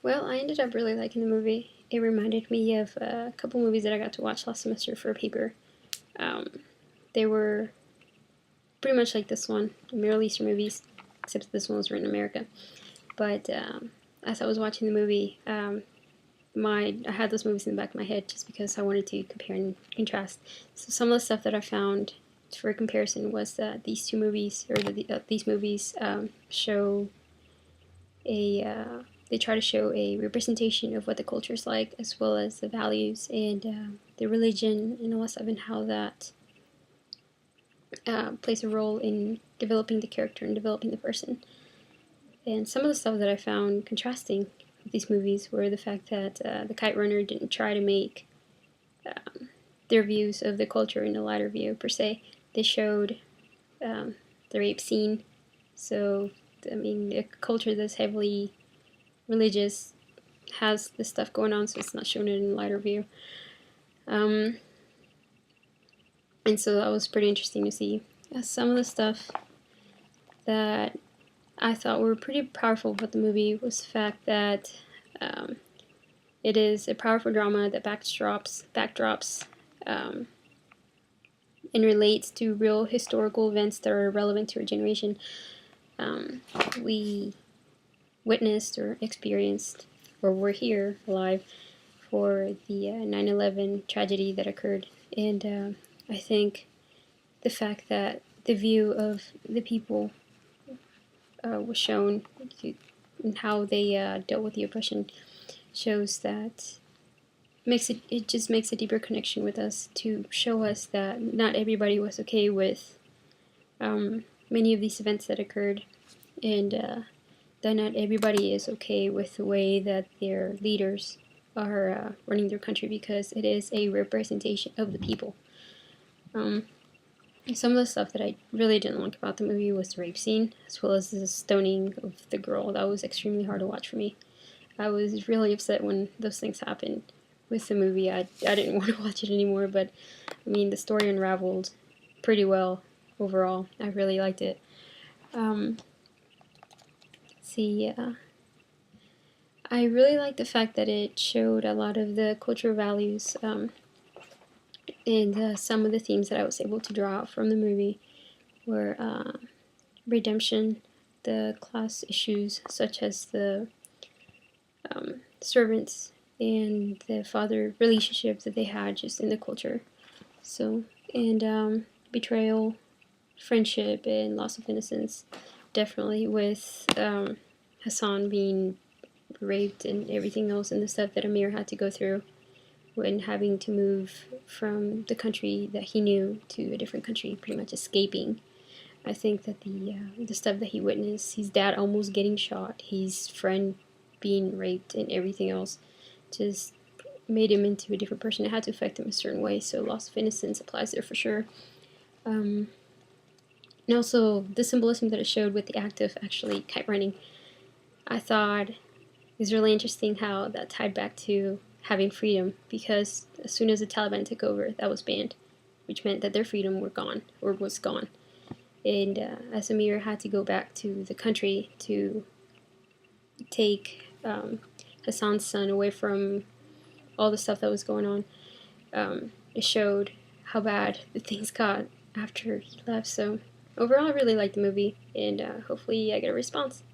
Well, I ended up really liking the movie. It reminded me of a couple movies that I got to watch last semester for a paper. Um, they were pretty much like this one, Middle Eastern movies, except this one was written in America. But as I was watching the movie, I had those movies in the back of my head just because I wanted to compare and contrast. So some of the stuff that I found for comparison was that these two movies, or these movies, show they try to show a representation of what the culture is like, as well as the values and the religion and all that stuff, and how that plays a role in developing the character and developing the person. And some of the stuff that I found contrasting with these movies were the fact that the Kite Runner didn't try to make their views of the culture in a lighter view per se. They showed the rape scene. So, I mean, a culture that's heavily religious has this stuff going on, so it's not shown in a lighter view. And so that was pretty interesting to see. Some of the stuff that I thought were pretty powerful about the movie was the fact that it is a powerful drama that backdrops and relates to real historical events that are relevant to our generation. We witnessed or experienced, or were here alive for the 9/11 tragedy that occurred. And I think the fact that the view of the people was shown and how they dealt with the oppression shows that it just makes a deeper connection with us to show us that not everybody was okay with many of these events that occurred, and that not everybody is okay with the way that their leaders are running their country, because it is a representation of the people. Some of the stuff that I really didn't like about the movie was the rape scene, as well as the stoning of the girl. That was extremely hard to watch for me. I was really upset when those things happened with the movie. I didn't want to watch it anymore, but I mean, the story unraveled pretty well overall. I really liked it. See, I really liked the fact that it showed a lot of the cultural values and some of the themes that I was able to draw out from the movie were redemption, the class issues such as the servants and the father relationship that they had just in the culture. So, and betrayal, friendship, and loss of innocence. Definitely with Hassan being raped and everything else, and the stuff that Amir had to go through when having to move from the country that he knew to a different country, pretty much escaping. I think that the stuff that he witnessed, his dad almost getting shot, his friend being raped, and everything else, just made him into a different person. It had to affect him a certain way, so loss of innocence applies there for sure. And also the symbolism that it showed with the act of actually kite running, I thought it was really interesting how that tied back to having freedom, because as soon as the Taliban took over, that was banned, which meant that their freedom were gone, or was gone. And as Amir had to go back to the country to take Hassan's son away from all the stuff that was going on, it showed how bad the things got after he left. So overall, I really liked the movie, and hopefully I get a response.